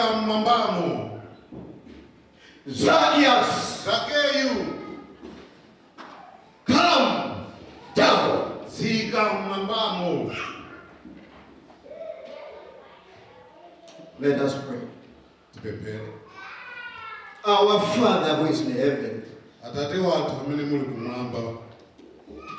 Zika mwambamo. Zacchaeus, Zakeyu, come down. zika mwambamo. Let us pray. Tipemphere. Our Father who is in heaven, Atate wathu amene muli kumwamba,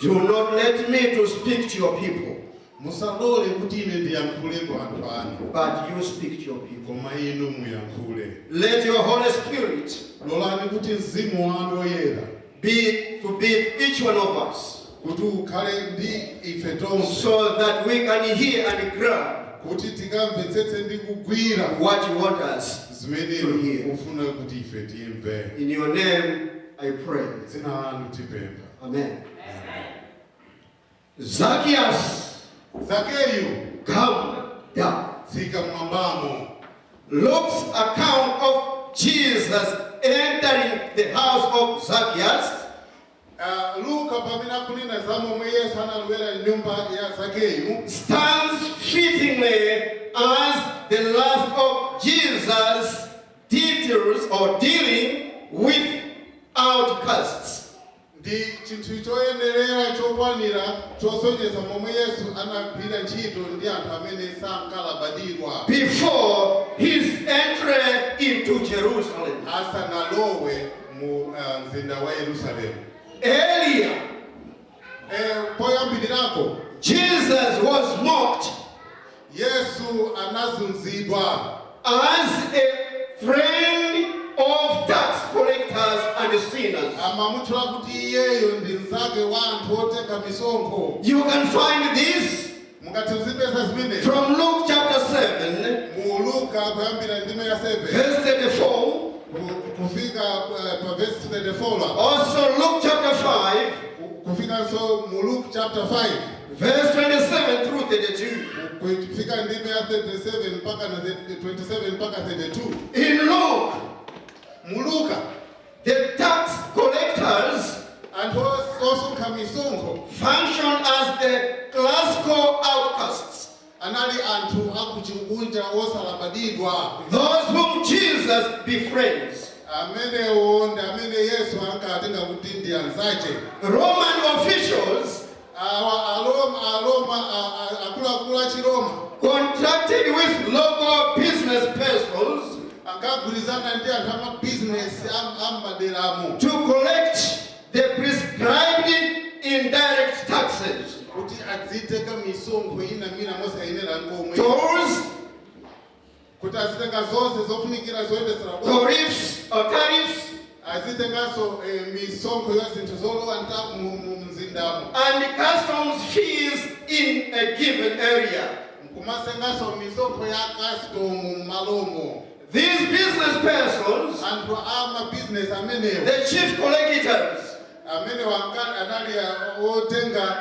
do not let me to speak to your people, musalole kuti ine ndiyankhule kwa anthu anu, but you speak to your people. koma inu muyankhule. Let your Holy Spirit Lolani kuti mzimu wanu woyera be to be each one of us, kuti ukhale ndi ife tonse, so that we can hear and grab kuti tikamvetsetse ndi kugwira what you want us zimene to hear. ufuna kuti ife timve. In your name I pray. Dzina lanu tipempha. Amen. Zacchaeus, Zakeyu, come down. zika mwambamo. Luke's account of Jesus entering the house of Zacchaeus Luka pamene akunena za momwe Yesu analowera nyumba ya Zakeyu stands fittingly as the last of Jesus' details or dealing with outcasts. ndi chinthu choyenerera chokwanira chosonyeza momwe Yesu anagwira ntchito ndi anthu amene sankalabadidwa Before his entry into Jerusalem. asanalowe mu mzinda wa Yerusalemu. Earlier, Poyambirirako Jesus was mocked Yesu anazunzidwa as a friend of tax collectors and sinners. amamutchula kuti iyeyo ndi mnzake wa anthu oteka misonkho. You can find this Mungati muzipeza zimene from Luke chapter 7, mu Luka kuyambira ndime ya 7 verse 34. kufika pa verse 34. Also Luke chapter 5, Kufika so mu Luke chapter 5 verse 27 through 32. kufika ndime ya 37 mpaka na 27 mpaka 32. In Luke, Mu Luka the tax collectors anthu osonkha misonkho function as the classical outcasts, anali anthu akuchikunja osalabadidwa, those whom Jesus befriends. amenewo ndi amene Yesu ankatenga kuti ndi anzache. Roman officials akuluakulu a Chiroma contracted with local business persons ankagwirizana ndi anthu amabizinesi ammaderamo to collect the prescribed indirect taxes, kuti adziteka misonkho ina mina mosayenera nkomwe, tolls, kuti azitenga zonse zofunikira zoyendesera bwino, tariffs, azitenganso misonkho ya zinthu zolowa mu mzindamo, and customs fees in a given area. kumasenganso misonkho ya custom malomo. These business persons, Anthu amabizinesi amenewo the chief collectors, amene anali otenga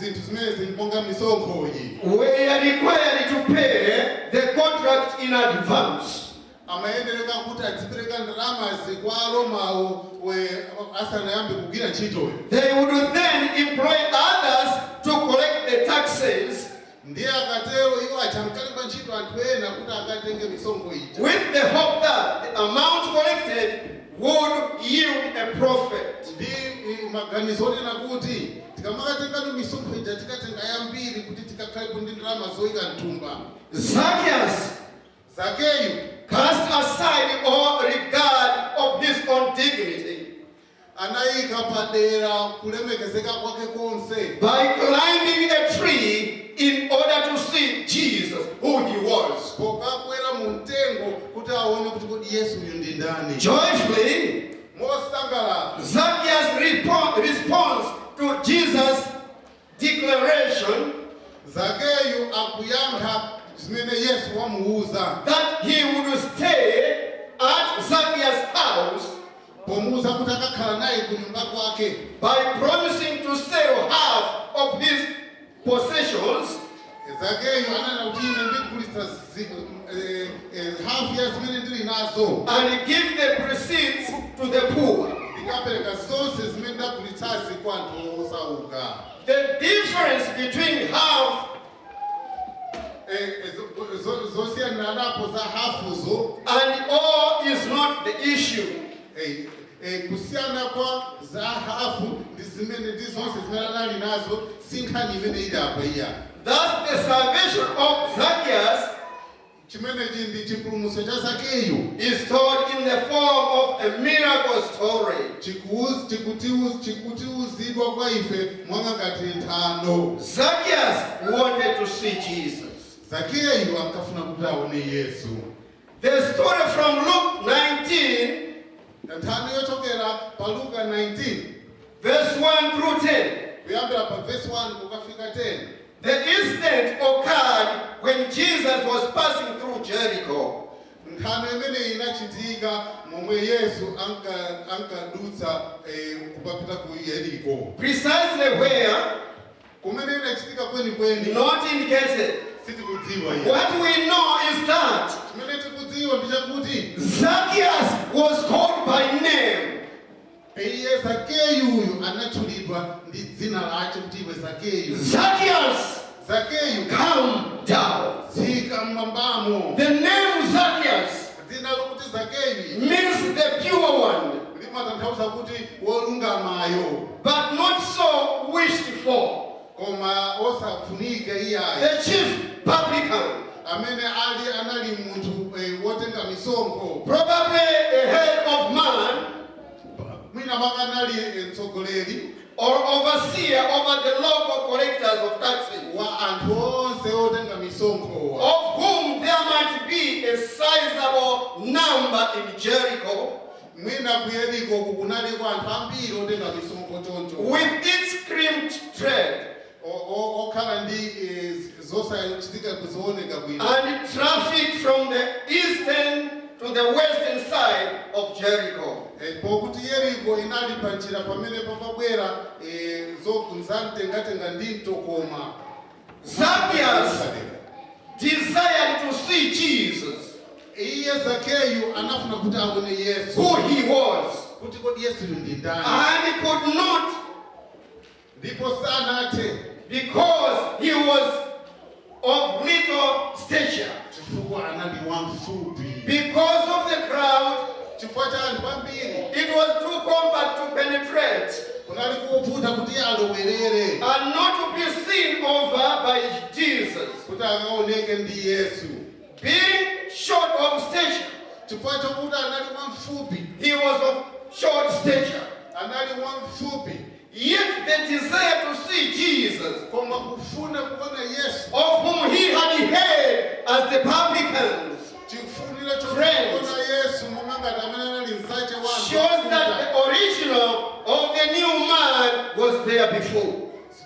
zinthu zimene zilimonga misonkhoyi were required to pay the contract in advance. amayendereka kuti adzipereka ndalamazi kwa Aromawo asanayambe kugwira ntchitoyo. They would then employ others to collect the taxes Ndiye akatero iwo achamkalimba ntchito anthu ena kuti akatenge misonkho ija, with the hope that the amount collected would yield a profit. ndi maganizo onena kuti tikamakatenga misonkho ija tikatenga yambiri kuti tikakhalepo ndi ndalama zoyika mthumba. Zacchaeus Zakeyu cast aside all regard of his own dignity anayika padera kulemekezeka kwake konse by climbing a tree in order to see Jesus, who he was. pokakwera mu mtengo kuti aone kuti kodi Yesu uyu ndi ndani. Joyfully, Mosangalala Zacchaeus responds to Jesus' declaration Zakeyu akuyankha zimene Yesu wamuuza, that he would stay at Zacchaeus' house pomuuza kuti akakhala naye ku nyumba kwake, by promising to sell half of his possessions Zakeyu ananena kuti ine ndigulitsa hafu ya zimene ndili nazo and give the proceeds to the poor. ndikapereka zonse zimene ndagulitsazi kwa anthu osauka. The difference between half zosiyana lapho za hafuzo and all is not the issue. kusiyana kwa za hafu ndizimene ndizonse zimelanali nazo sinkhani imene ili apa iya. Thus the salvation of Zacchaeus chimene ndi chipulumutso cha Zakeyu is told in the form of a miracle story. chikutiuzidwa kwa ife mwanga ngati nthano. Zacchaeus wanted to see Jesus. Zakeyu ankafuna kuti aone Yesu. The story from Luke 19, nthano yochokera pa Luka 19 verse 1 through 10. kuyambira pa verse 1 kukafika 10. The incident occurred when Jesus was passing through Jericho. nthano imene inachitika momwe Yesu ankadutsa kupapita ku Yeriko. Precisely where, kumene inachitika kwenikweni not indicated. sitikudziwa iye. What we know is that chimene tikudziwa ndi chakuti Zacchaeus was called by name. iye Zakeyu uyu anatchulidwa ndi dzina lace kuti iwe Zakeyu. Zacchaeus, Zakeyu come down. tsika mmwambamo. The name Zacchaeus dzina lokuti Zakeyu means the pure one, limatanthauza kuti wolungamayo, but not so wished for. koma osafunika iyayi. The chief publican, amene anali munthu wotenga misonkho. probably a head of man mwina maka anali mtsogoleri or overseer over the local collectors of taxes, wa anthu onse otenga misonkho, of whom there might be a sizable number in Jericho, mwina ku Yeriko kunali kwa anthu ambiri otenga misonkho choncho, with its crimped trade okhala ndi zosachitika kuzooneka bwino, and traffic from the eastern to the western side of Jericho. pokuti Yeriko inali pa njira pamene pamabwera zamtengatenga ndi mtokoma. Zacchaeus desired to see Jesus, iye Zakeyu anafuna kuti aone Yesu, who he was, kuti kodi Yesu ndi ndani, and he could not, ndipo sanathe because he was of little stature, chifukwa anali wamfupi. because of the crowd. chifukwa cha anthu ambiri It was too compact to penetrate kunali kovuta kuti alowerere and not to be seen over by Jesus. kuti akaoneke ndi Yesu. Being short of stature, chifukwa chokuti anali wamfupi, he was of short stature. anali wamfupi, Yet the desire to see Jesus, koma kufuna kuona Yesu, of whom he had heard as the publicans, chifuniro Friends, chokuona Yesu momangati amene anali msache shows that the original of the new man was there before.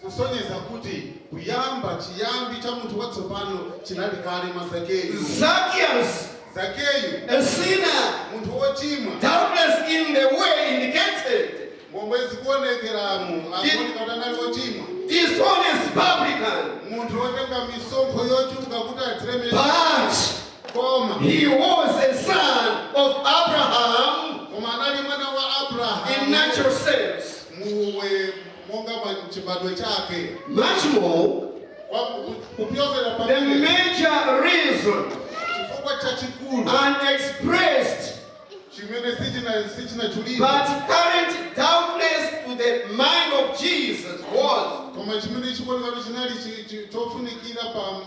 kusonyeza kuti chiyambi cha munthu watsopano chinali kale mwa Zakeyu. Zacchaeus, Zakeyu a sinner, munthu wochimwa, doubtless in the way indicated, momwe zikuonekeramo akuoneka kuti anali wochimwa, dishonest publican, munthu wotenga misonkho yochuluka kuti adzilemere, but koma he was a son of Abraham anali mwana wa in Abrahamu natural sense. monga chibadwe chake. Much more, kupyozera the pamene major reason chifukwa chachikulu unexpressed chimene sichinachulidwa, but current doubtless to the mind of Jesus was koma chimene chikuoneka chinali chofunikira pa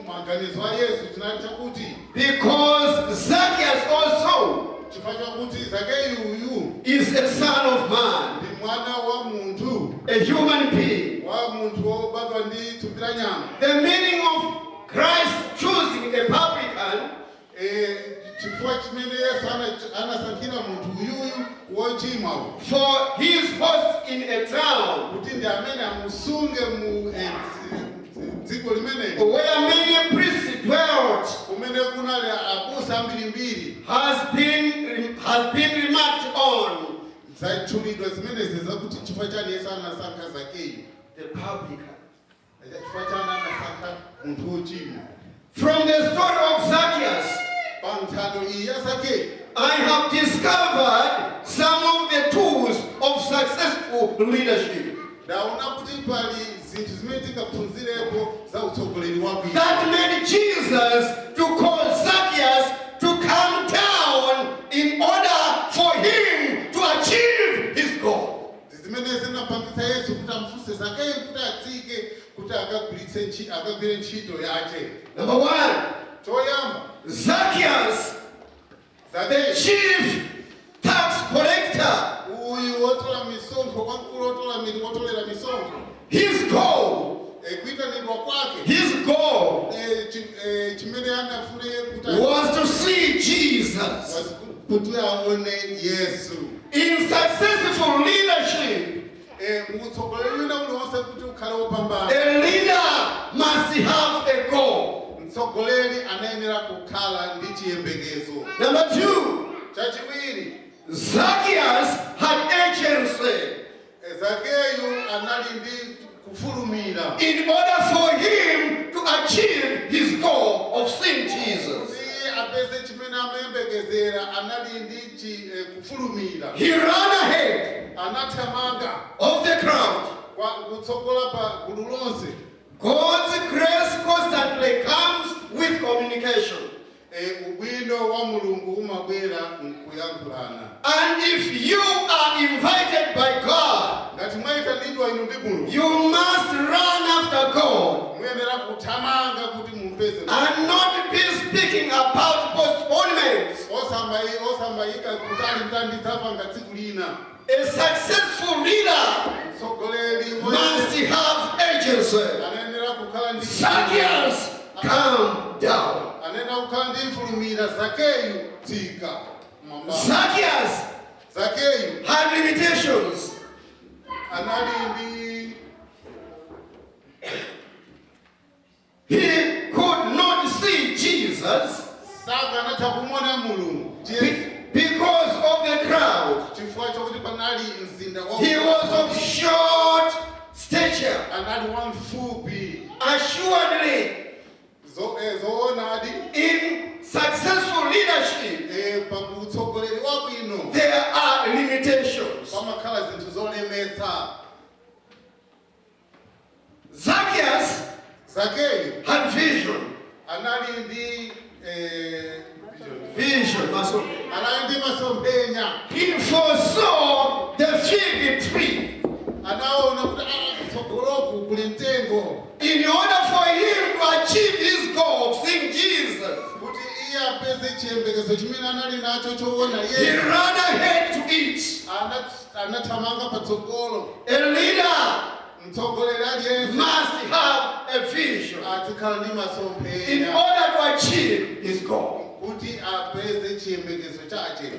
maganizo a Yesu chinali chakuti because Zacchaeus also chifukwa chakuti Zakeyu uyu is a son of man, ndi mwana wa munthu, a human being. wa munthu wobadwa ndi thupi la nyama. The meaning of Christ choosing a publican chifukwa chimene Yesu anasankhira munthu uyuyu wochimwa for his host in a town kuti ndi amene amusunge mu dziko limeneli where many priests dwelt kumene kunali abusa ambirimbiri, has been remarked on. zatchulidwa zimenezi zakuti chifukwa chani Yesu anasankha Zakeyu, The publican. chifukwa chani anasankha munthu wochimwa. From the story of Zacchaeus, Pa nthano iyi ya Zakeyu I have discovered some of the tools of successful leadership. ndaona kuti pali zinthu zimene tingaphunzirepo za utsogoleri wabwino. That made Jesus to call Zacchaeus to come down in order for him to achieve his goal. Zimene zinapangitsa Yesu kuti amufunse Zakeyu kuti atsike kuti akagwire ntchito yake. Number one, Choyamba, Zacchaeus, the chief tax collector, uyu wotola misonkho kwamkulu wotolera misonkho. his goal, Kuyitanidwa kwake. his goal Chimene anafune kuti was to see Jesus. kuti aone Yesu. In successful leadership, Mutsogoleri wina uliwonse kuti ukhale wopambana. a leader must have a goal. Mtsogoleri anayenera kukhala ndi chiyembekezo. Number two, Chachiwiri, Zacchaeus had agency Zakeyu anali ndi kufulumira. in order for him to achieve his goal of seeing Jesus. Kuti apeze chimene amayembekezera anali ndi kufulumira. He ran ahead Anathamanga of the crowd. kutsogola pa gulu lonse. God's grace constantly comes with communication. Ubwino wa Mulungu umabwera mkuyankhulana. And if you are invited by God, Ngati mwayitanidwa inu ndi Mulungu, you must run after God muyenera kuthamanga kuti mumpeze. and not be speaking about postponements. Osambayika kuti ali mtanditsapanga tsiku lina. A successful leader Mtsogoleri must have agency. anayenera kukhala ndi Zacchaeus, come down. anena kukhala ndi mfulumira. Zakeyu, tsika mwamba. Zacchaeus Zakeyu had limitations. anali ndi He could not see Jesus saka anatha kumona Mulungu because of the crowd. chifukwa chokuti panali mzinda He was of short stature. anali wamfupi. Assuredly, Zoonadi in successful leadership, pakutsogoleri wabwino there are limitations. pamakhala zinthu zolemetsa. Zacchaeus Zakeyu had vision. anali ndi Vision. anali ndi masomphenya. He foresaw the fig tree. Anaona kuti kutsogoloku kuli mtengo. In order for him to achieve his goal of seeing Jesus, Kuti iye apeze chiyembekezo chimene anali nacho choona he Yesu. ran ahead to eat. Anathamanga patsogolo. A leader Mtsogoleri aliyense must have a vision azikhala ndi in masomphenya order to achieve his goal. kuti apeze chiyembekezo chake.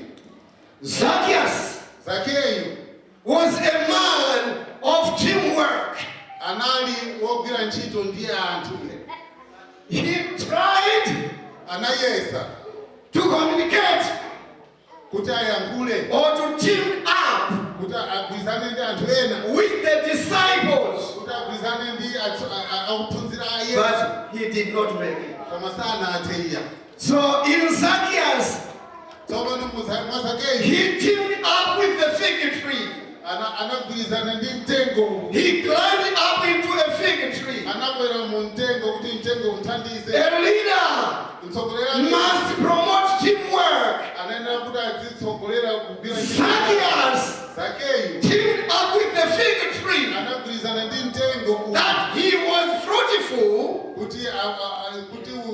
Zacchaeus Zakeyu was a man of teamwork. anali wogwira ntchito ndi anthu. He tried Anayesa to communicate kuti ayankhule or to team up kuti agwirizane ndi anthu ena. with the disciples, Kuti agwirizane ndi akuphunzira a Yesu. but he did not make it. Koma sanathe iya. So in Zacchaeus, Tsopano mwa Zakeyu he teamed up with the fig tree. anagwirizana ndi mtengo. He climbed up into a fig tree. Anakwera mu mtengo kuti mtengo uthandize. A leader Mtsogoleri must promote teamwork. anayenera kuti azitsogolera kugwira ntchito. Zacchaeus Zakeyu teamed up with the fig tree anagwirizana ndi mtengo that he was fruitful, kuti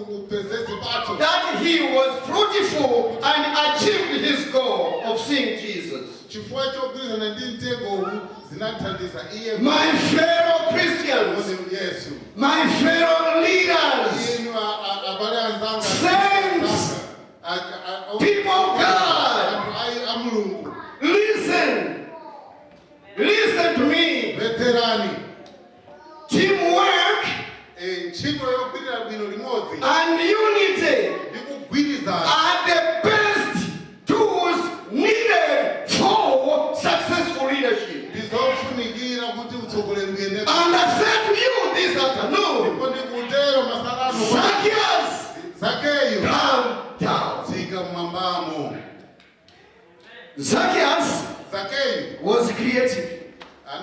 upeze zipatso. that he was fruitful and achieved his goal of seeing Jesus. Chifukwa chogwirizana ndi mtengo zinathandiza iye. My fellow Christians, Yesu. my fellow leaders, Inu abale anzanga. Saints, people of God, A Mulungu. listen to me. Veterani. Teamwork Ntchito yogwirira bwino limodzi and unity ndi kugwirizana are the best tools needed for successful leadership. ndizofunikira kuti utsogoleri uyende. And I said to you this afternoon, Ndipo ndikutero masalano. Zacchaeus, Zakeyu come down. tsika mmwambamo. Zacchaeus Zakeyu was creative.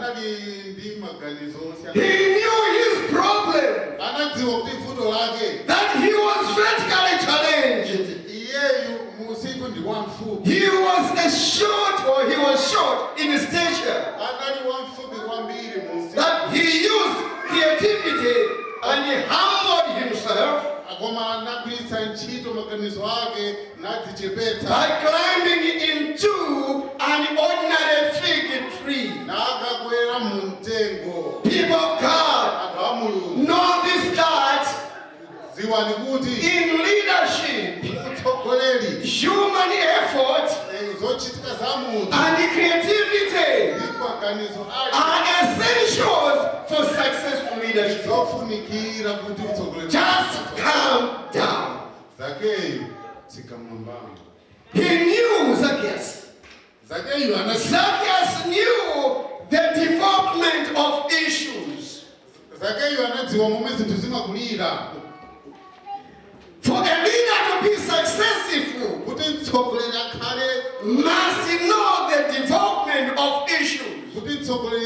anali ndi maganizo He knew his problem, anadziwa kuti vuto lake that he was vertically challenged. iyeyu musiku ndi wamfupi He was short in stature. anali wamfupi kwambiri musiku That he used creativity and he humbled himself koma anagwiritsa ntchito maganizo ake nadzichepetsa by climbing into an ordinary fig tree. nakakwera mu mtengo. People of God, Anthu a Mulungu know this, that ziwani kuti in leadership, utsogoleri human effort zochitika za munthu and creativity ndi maganizo ake are essentials for successful leadership. zofunikira kuti utsogoleri Just calm down. Zakeyu tsika mwambamo. He knew Zacchaeus. Zakeyu Zacchaeus knew the development of issues. Zakeyu anadziwa momwe zinthu zimakulira. For a leader to be successful, Kuti mtsogoleri akhale must know the development of issues. kuti utsogoleri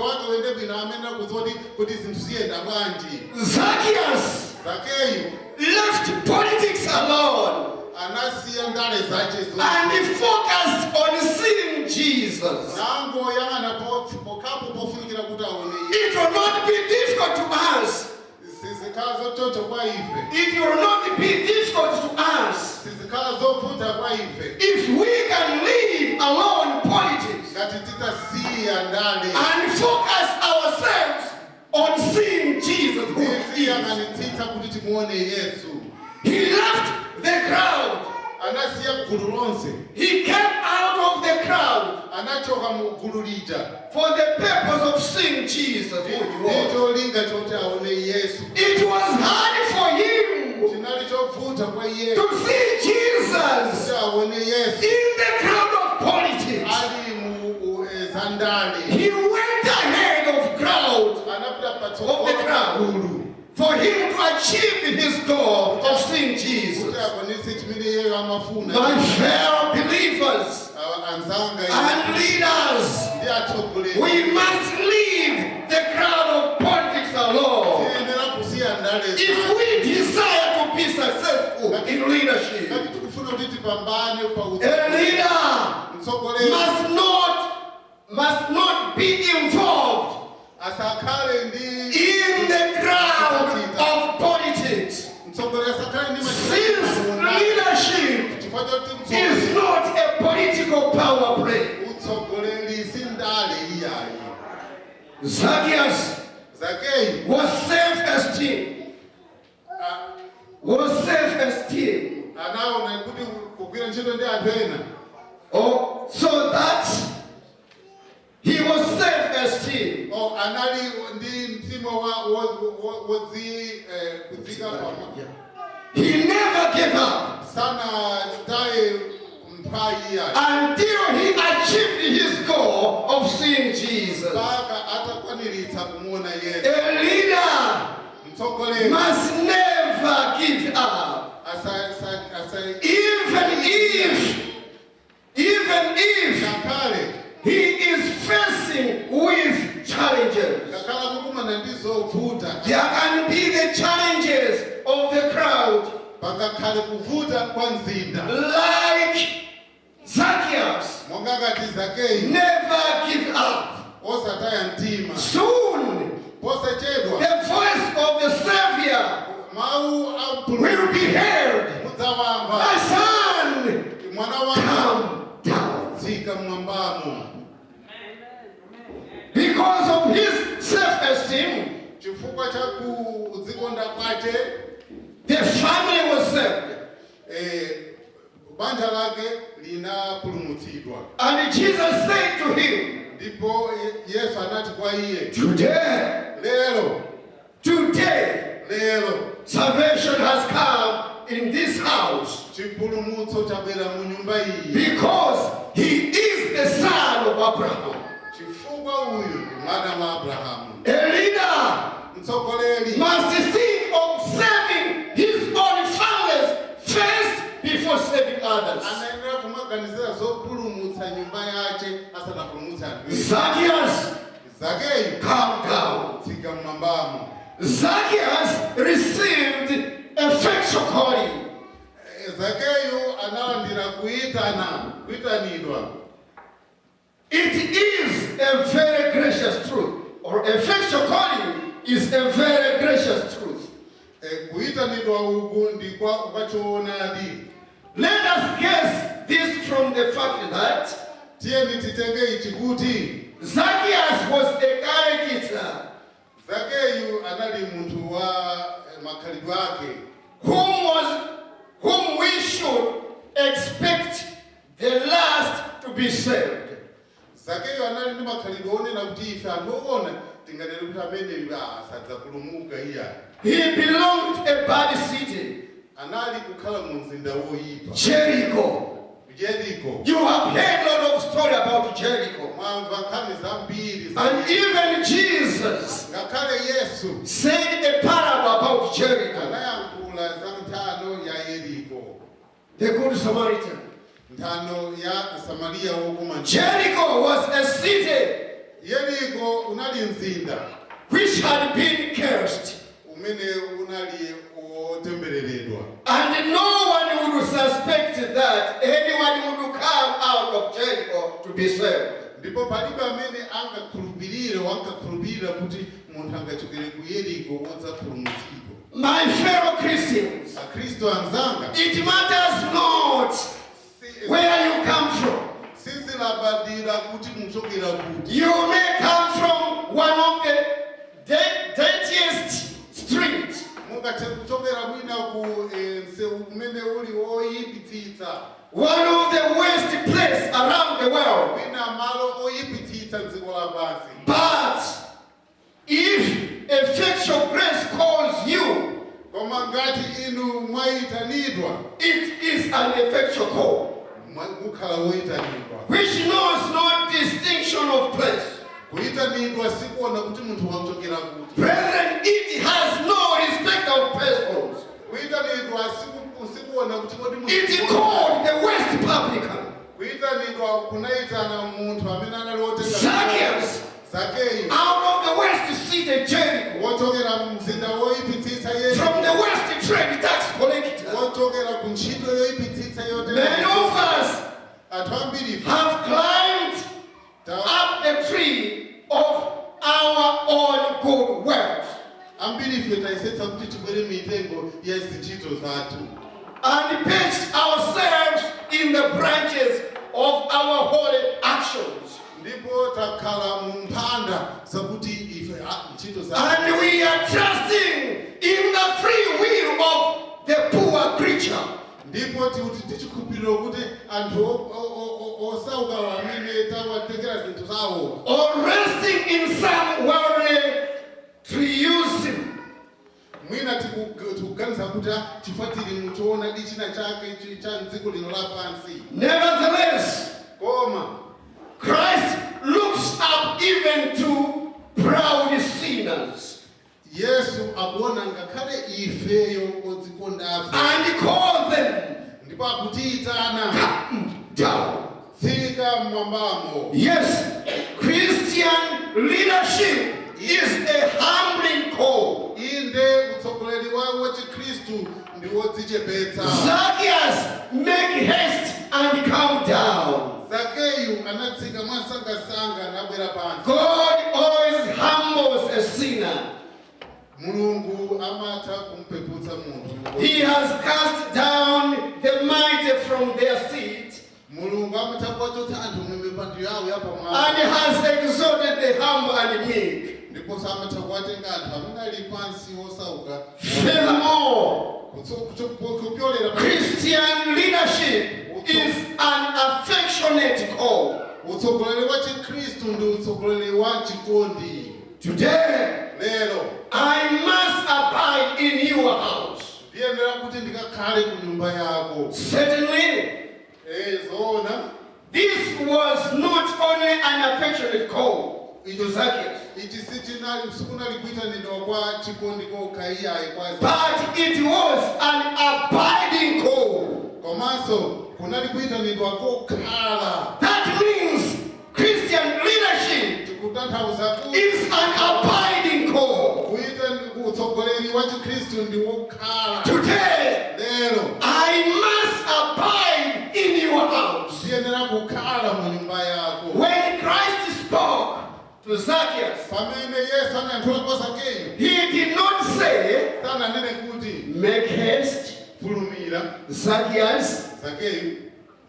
wake uende bwino amene akudziwa kuti zinthu ziyenda bwanji. Zacchaeus Zakeyu left politics alone anasiya ndale zace zonse. and focused on seeing Jesus. Nango yang'ana pokapo pofunikira kuti aone Yesu. It will not be difficult to us. Sizikhala zototo kwa ife. It will not be difficult to us Sizikhala zovuta kwa ife. if we can leave alone politics Ngati titasiya ndale. and focus ourselves on seeing Jesus who is. Tiyang'anitsitsa kuti timuone Yesu. He left the crowd. Anasiya gulu lonse. He came out of the crowd Anachoka mu gulu lija. for the purpose of seeing Jesus who he was. Ndicholinga choti aone Yesu. It was hard for him Chinali chovuta kwa Yesu. to see Jesus Kuti aone Yesu. in the crowd of politics. Ali mu zandale. He went ahead of crowd Anapita of the crowd gulu. for him to achieve his goal of seeing Jesus. Kuti akwanise chimene iyeyo amafuna. My fellow believers Anzanga and leaders, ndi atsogoleri. we must leave the crowd of politics alone Tiyenera kusiya ndale. if we desire to be successful in leadership. Ngati tikufuna kuti tipambane pa A leader mtsogoleri must not be involved asakhale ndi in the crowd of politics. mtsogoleri asakhale ndi Since leadership chifukwa choti is not a political power play. utsogoleri si ndale iyayi. Zacchaeus Zakeyu was self-esteem. anaona kuti kugwira ntchito ndi anthu ena. Oh, so that he was self-esteem. Anali ndi mtima kudzika pamwe. He never gave up Sana taye mphayi iyayi. until he achieved his goal of seeing Jesus. Mpaka atakwaniritsa kumuona Yesu. A leader Mtsogoleri must never give up. Even if ngakhale he is facing with challenges. ngakhala kukumana ndizovuta There can be the challenges of the crowd, pangakhale kuvuta kwa mzinda. like Zacchaeus. Monga ngati Zakeyu Never give up. osataya mtima. Soon, Posachedwa the voice of the Savior mawu a will be heard. mudzawamva. My son, Mwana wanga calm down. dzika mwambamo. Because of his self-esteem, Chifukwa cha kudzikonda kwache the family was saved. banja lake linapulumutsidwa. And Jesus said to him, Ndipo Yesu anati kwa iye, Today, lero salvation has come in this house chipulumutso chabwera mu nyumba iyi. because he is the son of Abraham. Chifukwa uyu ndi mwana wa Abrahamu. A leader Mtsogoleri must think of saving his own families first before saving others. anayenera kumaganizira zopulumutsa nyumba yace asanapulumutsa anthu. Zacchaeus Zakeyu come down. tsika mmwambamo. Zacchaeus received effectual calling. Zakeyu analandira kuitanidwa. It is a very gracious truth, or effectual calling is a very gracious truth. Kuitanidwa uku ndikwa kwachoonadi. Let us guess this from the fact that Tieni titenge ichi kuti Zacchaeus was a caricature Zakeyu anali muntu wa makhalidwe ake, whom we should expect the last to be saved. Zakeyu anali ndi makhalidwe onena kuti ife anthu ona tinganene kuti amene asadza kulumuka iya. He belonged to a bad city, Anali kukhala mu mzinda woyipa. Jericho. Jericho. You have heard a lot of story about Jericho. Mwamva nkhani zambiri. And even Jesus ngakhale Yesu said a parable about Jericho. anayankhula za nthano ya Yeriko. The Good Samaritan. Nthano ya Samaria wokuma. Jericho was a city Yeriko unali mzinda which had been cursed. umene unali otembereredwa. And no one would suspect that anyone would come out of Jericho to be saved. Ndipo palibe amene wankakhulupirira kuti munthu angachokere ku Yeriko wodzapulumutsidwa. My fellow Christians, Akhristu anzanga, it matters not where you come from. sizilabadira kuti muchokera kuti. You may come from one of the dirtiest streets. Mungathe kuchokera mwina ku msewu umene uli woyipitsitsa. One of the worst places around the world. Mwina malo oyipitsitsa dziko lapansi. But if effectual grace calls you, Koma ngati inu mwayitanidwa, it is an effectual call, mukhala woyitanidwa. which knows no distinction of place. Kuyitanidwa sikuona kuti munthu wachokera kuti. Brethren, it has no respect of persons. Kuyitanidwa sikuona kuti kodi munthu. It called the West Publican. Kuyitanidwa kunayitana munthu amene anali wotenga. Zacchaeus, Zakeyu out of the west city Jericho, wochokera mu mzinda woyipitsitsa Yeriko. from the west trade tax collector. Wochokera ku ntchito yoyipitsitsa Many of us anthu ambiri have climbed up the tree of our own good works ambiri ife taisetsa kuti tikwere mitengo ya zintchito zathu and perched ourselves in the branches of our holy actions. ndipo takhala mu mphanda zakuti ife ntchito zathu. And we are trusting in the free will of the poor creature. Ndipo tichikhulupirira kuti anthu osauka amene tawatengera zinthu zawo. Or resting in some worldly triumphs. Mwina tikuganiza kuti chifatiri muchoona di china chake cha dziko lino lapansi. Nevertheless, Koma Christ looks up even to proud sinners Yesu akuona ngakhale ifeyo odzikondafe. and call them Ndipo akutiyitana down. tsika mmwambamo. Yes, Christian leadership is a humbling call. Inde utsogoleri wa Chikristu ndi wodzichepetsa. Zacchaeus, make haste and come down. Zakeyu anatsika mwasangasanga nabwera pansi. God always humbles a sinner. Mulungu amatha kumpeputsa munthu. He has cast down the mighty from their seat Mulungu amatha kuwachotsa anthu mumipando yawo yapamwamba. and has exalted the humble and meek. Ndipo samatha kuwatenga anthu amene ali pansi osauka. Furthermore, Kupyolera Christian leadership is an affectionate call. utsogoleri wa Chikristu ndi utsogoleri wa chikondi. Today, Lero I must abide in your house. ndiyenera kuti ndikakhale ku nyumba yako. Certainly, Zoona this was not only an affectionate call to Zacchaeus, ichi sikunali kuyitanidwa kwa chikondi kokha iyayi kwa but it was an abiding call. komanso kunali kuyitanidwa kokhala. That means Christian leadership Tikutanthauza kutanthauza kuti is an abiding call. kuita utsogoleri wa Chikristu ndi wokhala. Today, Lero I must abide in your house. tiyenera kukhala mu nyumba yako. When Christ spoke to Zacchaeus, Pamene Yesu anayankhula kwa Zakeyu, he did not say, sananene kuti make haste, fulumira Zacchaeus, Zakeyu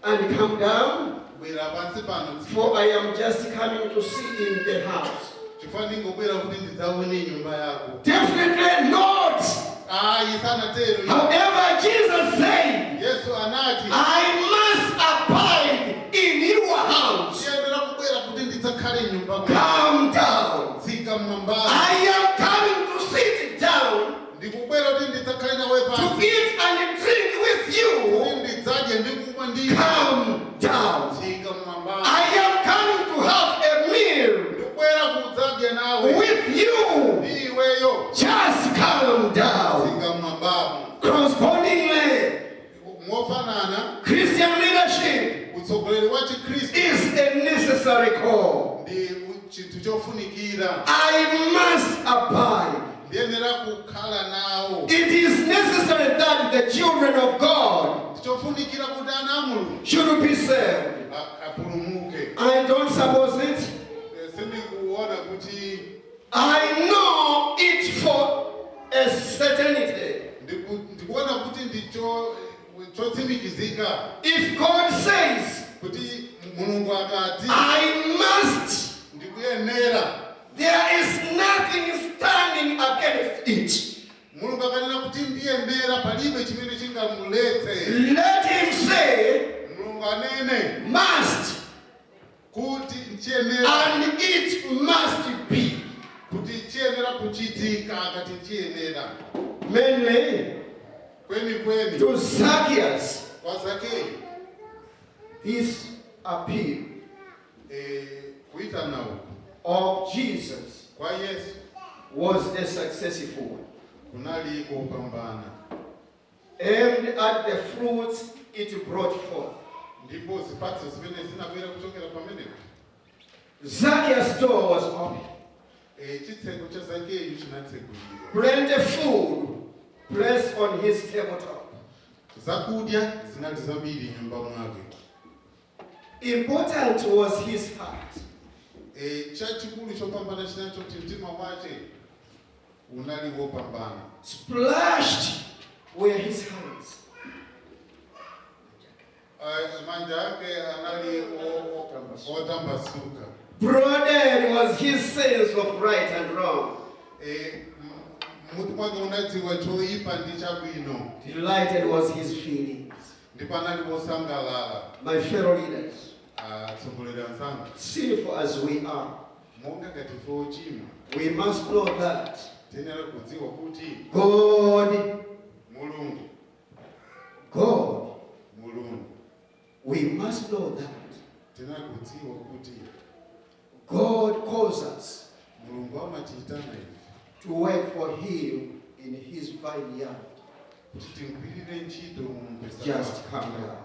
and come down, bwera pansi pano for I am just coming to see in the house. chifukwa ndingobwera kuti ndidzaone nyumba yako. Definitely not. Ayi sanatero. However, Jesus said, Yesu anati I must abide in your house. tiyenera kubwera kuti ndidzakhale nyumba mwako. Come down. Tsika mmwambamo. I am coming to sit down Ndikubwera kuti ndidzakhale nawe to pansi. eat and drink with you. Kuti ndidzadye ndi kumwa ndiwe. Come down. Tsika mmwambamo. I am coming to have a meal Ndikubwera kudzadya nawe. with you. Ndiweyo. Just come down. Tsika mmwambamo. Correspondingly, Mofanana Christian leadership utsogoleri wa Chikristu is a necessary call. ndi chinthu chofunikira. I must abide. Ndiyenera kukhala nawo. It is necessary that the children of God Chofunikira kuti ana a Mulungu should be saved. apulumuke. I don't suppose it. Sindikuona kuti I know it for a certainty. ndikuona kuti ndicho chotsimikizika If God says, kuti Mulungu akati I must, ndikuyenera, there is nothing standing against it. Mulungu akanena kuti ndiyenera, palibe chimene chingamuletse. Let him say, Mulungu anene must, kuti chiyenera, and it must be. kuti chiyenera kuchitika, akati chiyenera. Mainly Kweni to Zacchaeus, kwa Zakeyu this appeal kuitana uku of Jesus kwa Yesu was a successful one, kunali kupambana, aimed at the fruits it brought forth. ndipo zipatso zimene zinabwera kuchokera pamenepo. Zacchaeus' door was open. Chitseko cha Zakeyu chinatseguliwa. Plenty food placed on his tabletop. Zakudya zinali zambiri nyumba mwake. Important was his heart. Chachikulu chopambana chinacho kuti mtima wake unali wopambana. Splashed were his hands. Manja ake anali otambasuka. Broadened was his sense of right and wrong. Mutu mwake unadziwa choipa ndi chabwino. Delighted was his feelings. Ndipo anali wosangalala. My fellow leaders, Atsogoleri anzanga, sinful as we are, monga ngati ochimwa, we must know that tiyenera kudziwa kuti God, Mulungu, we must know that tiyenera kudziwa kuti God calls us Mulungu amatiitana ife to work for him in his vineyard. kuti tingwirire ntchito mu mpesa Just come down.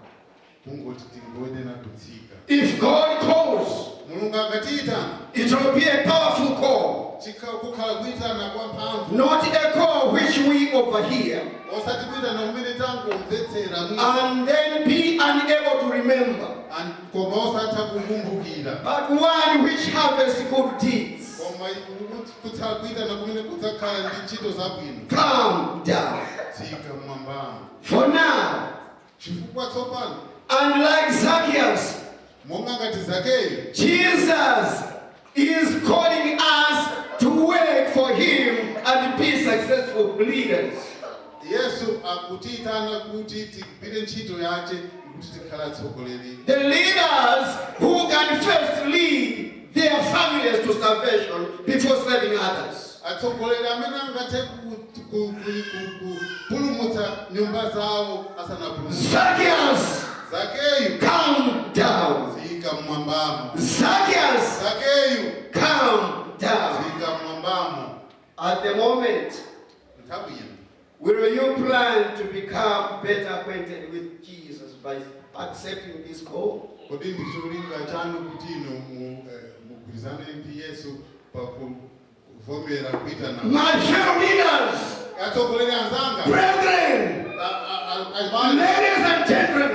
kungoti tingoyenera kutsika. If God calls, Mulungu akatiitana, it will be a powerful call, kukhala kuitana kwa mphamvu, not a call which we overhear osati kuitana kumene tangomvetsera and then be unable to remember, koma osatha kukumbukira, but one which harvests good deeds. koma kutsala kuitana kumene kudzakhala ndi ntchito zabwino. Come down. Tsika mmwambamo. For now, Chifukwa tsopano, unlike Zacchaeus, monga ngati Zakeyu, Jesus is calling us to work for him and be successful leaders. Yesu akutiitana kuti tigwire ntchito yace kuti tikhala atsogoleri. The leaders who can first lead their families to salvation before serving others. Atsogoleri amene angathe kupulumutsa nyumba zawo asanapulumutse. Zacchaeus, Zakeyu, come down. tsika mmwambamo. Zacchaeus, Zakeyu, come down. tsika mmwambamo. At the moment, Nthawi ino, will you plan to become better acquainted with Jesus by accepting this call? kodi ndi cholinga chanu kuti ino mugwirizane ndi Yesu pakuvomera kuita nawo. My fellow leaders, Atsogoleri anzanga, brethren, ladies and gentlemen,